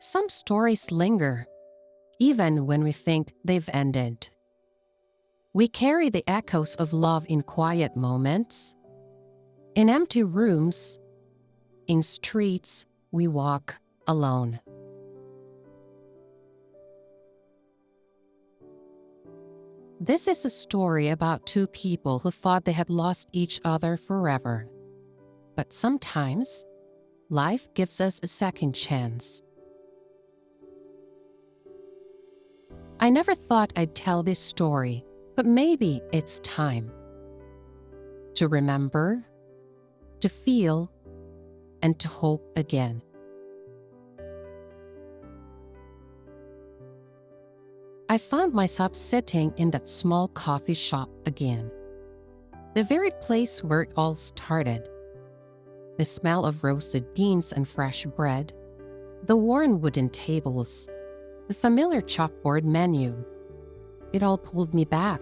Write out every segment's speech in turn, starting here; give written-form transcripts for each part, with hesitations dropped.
Some stories linger, even when we think they've ended. We carry the echoes of love in quiet moments, in empty rooms, in streets we walk alone. This is a story about two people who thought they had lost each other forever. But sometimes, life gives us a second chance. I never thought I'd tell this story, but maybe it's time. To remember, to feel, and to hope again. I found myself sitting in that small coffee shop again. The very place where it all started. The smell of roasted beans and fresh bread, the worn wooden tables, the familiar chalkboard menu. It all pulled me back.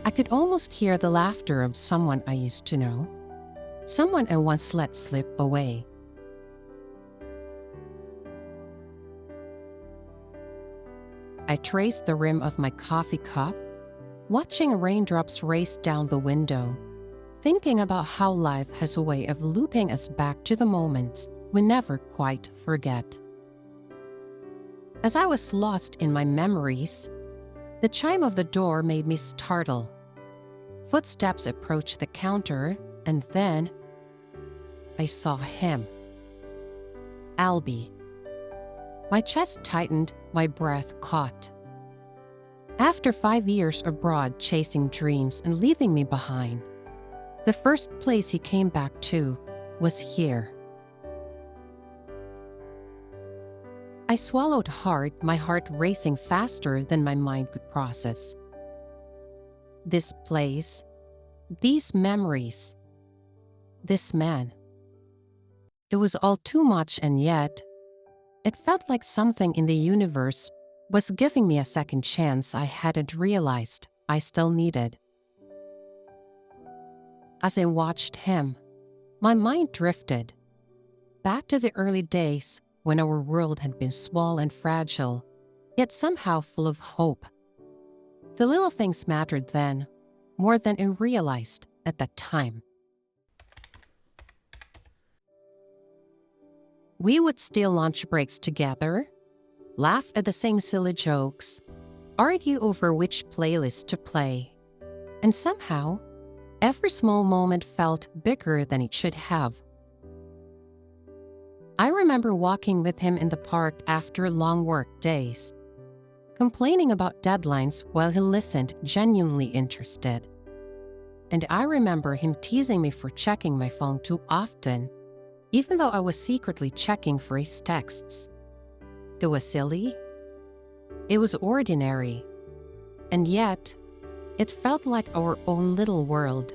I could almost hear the laughter of someone I used to know, someone I once let slip away. I traced the rim of my coffee cup, watching raindrops race down the window, thinking about how life has a way of looping us back to the moments we never quite forget. As I was lost in my memories, the chime of the door made me startle. Footsteps approached the counter, and then I saw him. Albie. My chest tightened, my breath caught. After 5 years abroad chasing dreams and leaving me behind, the first place he came back to was here. I swallowed hard, my heart racing faster than my mind could process. This place, these memories, this man. It was all too much, and yet, it felt like something in the universe was giving me a second chance I hadn't realized I still needed. As I watched him, my mind drifted back to the early days when our world had been small and fragile, yet somehow full of hope. The little things mattered then, more than I realized at that time. We would steal lunch breaks together, laugh at the same silly jokes, argue over which playlist to play, and somehow, every small moment felt bigger than it should have. I remember walking with him in the park after long work days, complaining about deadlines while he listened, genuinely interested. And I remember him teasing me for checking my phone too often, even though I was secretly checking for his texts. It was silly. It was ordinary. And yet, it felt like our own little world.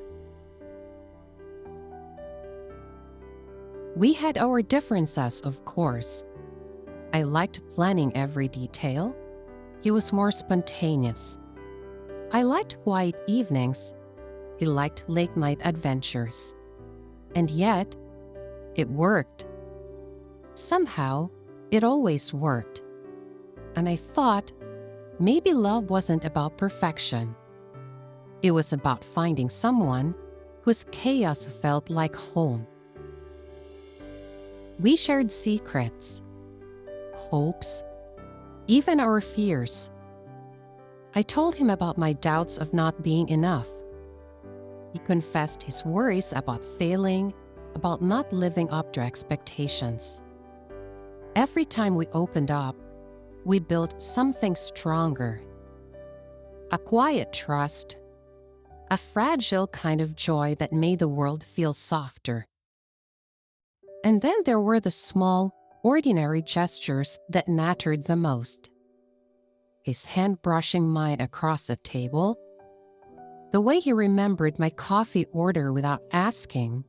We had our differences, of course. I liked planning every detail. He was more spontaneous. I liked quiet evenings. He liked late-night adventures. And yet, it worked. Somehow, it always worked. And I thought, maybe love wasn't about perfection. It was about finding someone whose chaos felt like home. We shared secrets, hopes, even our fears. I told him about my doubts of not being enough. He confessed his worries about failing, about not living up to expectations. Every time we opened up, we built something stronger. A quiet trust, a fragile kind of joy that made the world feel softer. And then there were the small, ordinary gestures that mattered the most. His hand brushing mine across the table, the way he remembered my coffee order without asking,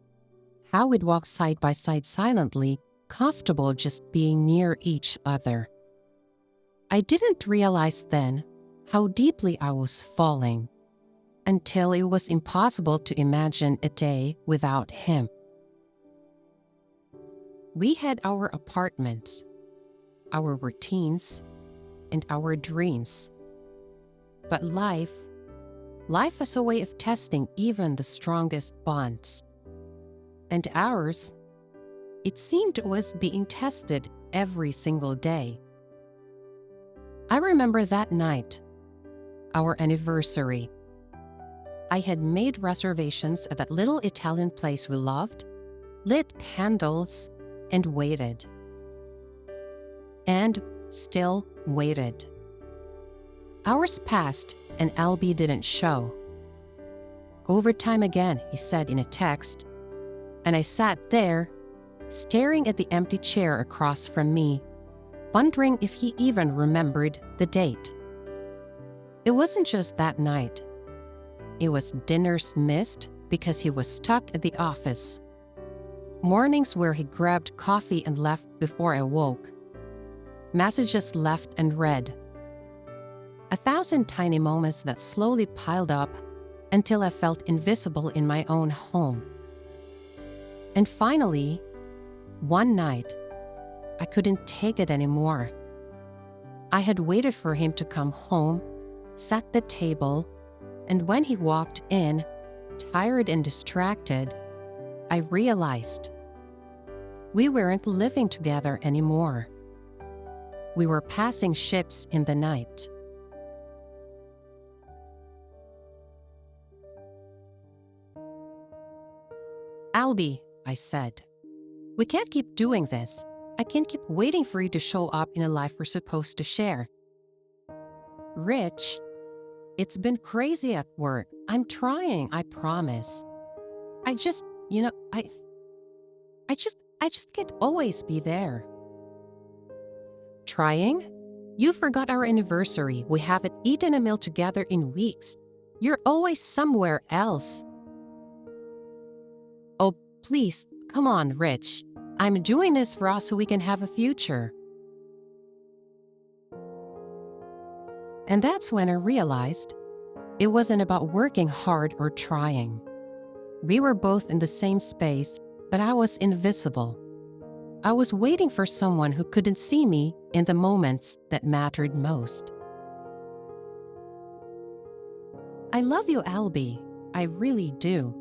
how we'd walk side by side silently, comfortable just being near each other. I didn't realize then how deeply I was falling, until it was impossible to imagine a day without him. We had our apartment, our routines, and our dreams. But life has a way of testing even the strongest bonds. And ours, it seemed, was being tested every single day. I remember that night, our anniversary. I had made reservations at that little Italian place we loved, lit candles, and waited. And still waited. Hours passed and Albie didn't show. Overtime again, he said in a text, and I sat there, staring at the empty chair across from me, wondering if he even remembered the date. It wasn't just that night. It was dinners missed because he was stuck at the office. Mornings where he grabbed coffee and left before I woke. Messages left and read. 1,000 tiny moments that slowly piled up until I felt invisible in my own home. And finally, one night, I couldn't take it anymore. I had waited for him to come home, set the table, and when he walked in, tired and distracted, I realized we weren't living together anymore. We were passing ships in the night. Albie, I said, we can't keep doing this. I can't keep waiting for you to show up in a life we're supposed to share. Rich, it's been crazy at work. I'm trying, I promise. I just can't always be there. Trying? You forgot our anniversary. We haven't eaten a meal together in weeks. You're always somewhere else. Oh, please, come on, Rich. I'm doing this for us so we can have a future. And that's when I realized it wasn't about working hard or trying. We were both in the same space, but I was invisible. I was waiting for someone who couldn't see me in the moments that mattered most. I love you, Albie. I really do.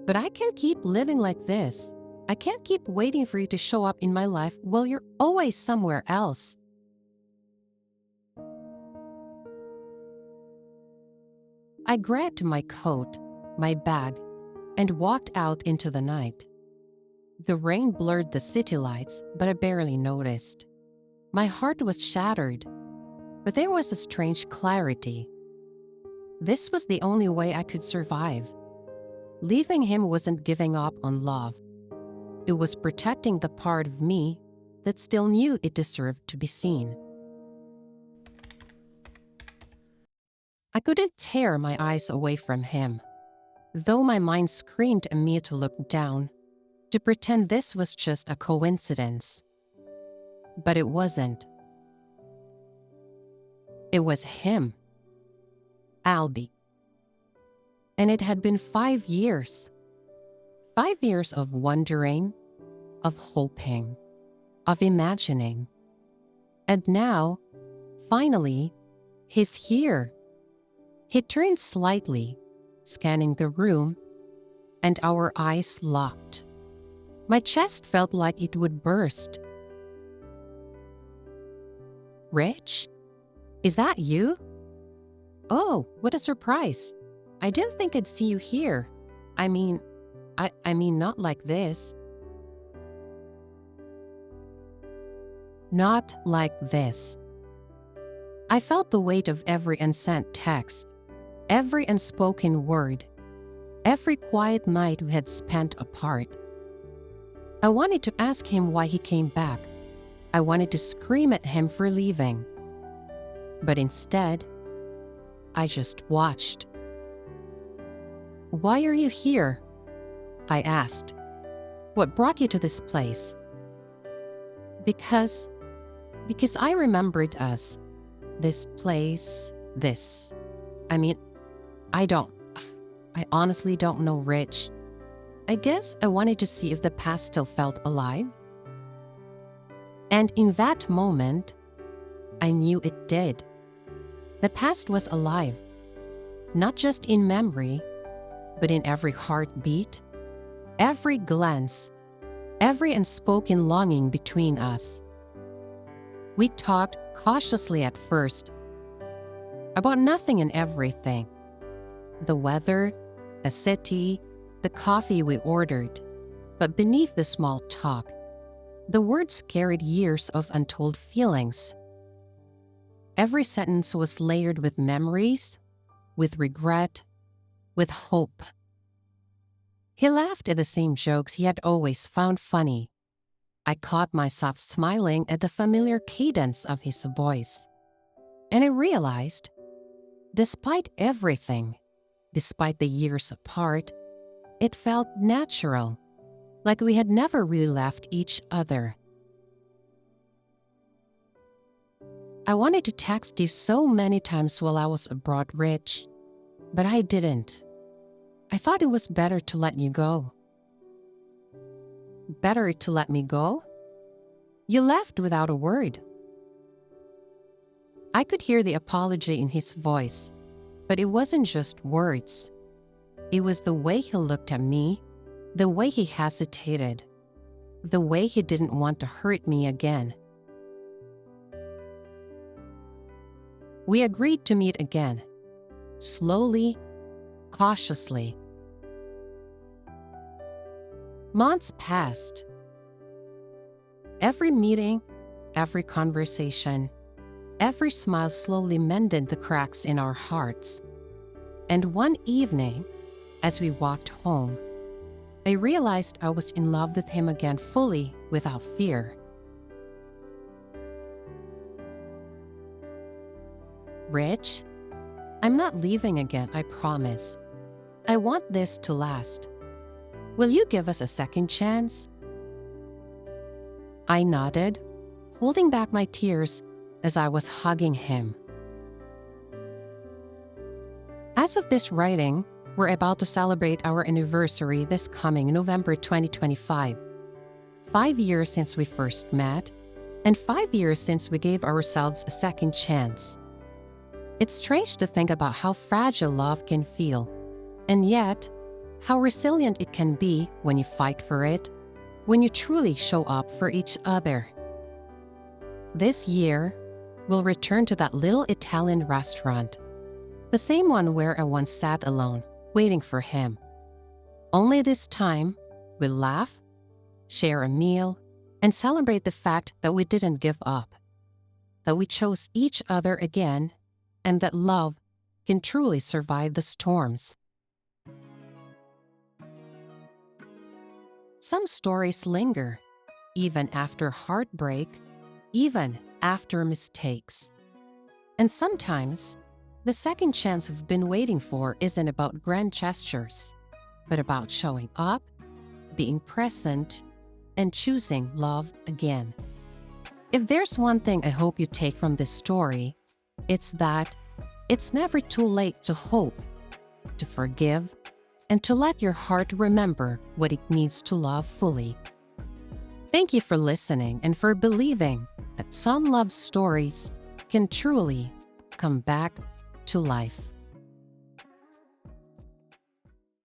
But I can't keep living like this. I can't keep waiting for you to show up in my life while you're always somewhere else. I grabbed my coat, my bag, and walked out into the night. The rain blurred the city lights, but I barely noticed. My heart was shattered, but there was a strange clarity. This was the only way I could survive. Leaving him wasn't giving up on love. It was protecting the part of me that still knew it deserved to be seen. I couldn't tear my eyes away from him, though my mind screamed at me to look down, to pretend this was just a coincidence. But it wasn't. It was him, Albie. And it had been 5 years. 5 years of wondering, of hoping, of imagining. And now, finally, he's here. He turned slightly, scanning the room, and our eyes locked. My chest felt like it would burst. Rich? Is that you? Oh, what a surprise. I didn't think I'd see you here. I mean, not like this. Not like this. I felt the weight of every unsent text, every unspoken word, every quiet night we had spent apart. I wanted to ask him why he came back. I wanted to scream at him for leaving. But instead, I just watched. Why are you here? I asked. What brought you to this place? Because I remembered us. This place, this. I honestly don't know, Rich. I guess I wanted to see if the past still felt alive. And in that moment, I knew it did. The past was alive, not just in memory, but in every heartbeat, every glance, every unspoken longing between us. We talked cautiously at first, about nothing and everything. The weather, the city, the coffee we ordered. But beneath the small talk, the words carried years of untold feelings. Every sentence was layered with memories, with regret, with hope. He laughed at the same jokes he had always found funny. I caught myself smiling at the familiar cadence of his voice. And I realized, despite everything, despite the years apart, it felt natural, like we had never really left each other. I wanted to text you so many times while I was abroad, Rich, but I didn't. I thought it was better to let you go. Better to let me go? You left without a word. I could hear the apology in his voice, but it wasn't just words. It was the way he looked at me, the way he hesitated, the way he didn't want to hurt me again. We agreed to meet again, slowly, cautiously. Months passed. Every meeting, every conversation, every smile slowly mended the cracks in our hearts. And one evening, as we walked home, I realized I was in love with him again fully, without fear. Rich, I'm not leaving again, I promise. I want this to last. Will you give us a second chance? I nodded, holding back my tears as I was hugging him. As of this writing, we're about to celebrate our anniversary this coming November 2025. 5 years since we first met, and 5 years since we gave ourselves a second chance. It's strange to think about how fragile love can feel, and yet, how resilient it can be when you fight for it, when you truly show up for each other. This year, we'll return to that little Italian restaurant, the same one where I once sat alone, waiting for him. Only this time, we'll laugh, share a meal, and celebrate the fact that we didn't give up, that we chose each other again, and that love can truly survive the storms. Some stories linger, even after heartbreak, even after mistakes. And sometimes, the second chance we've been waiting for isn't about grand gestures, but about showing up, being present, and choosing love again. If there's one thing I hope you take from this story, it's that it's never too late to hope, to forgive, and to let your heart remember what it needs to love fully. Thank you for listening and for believing that some love stories can truly come back to life.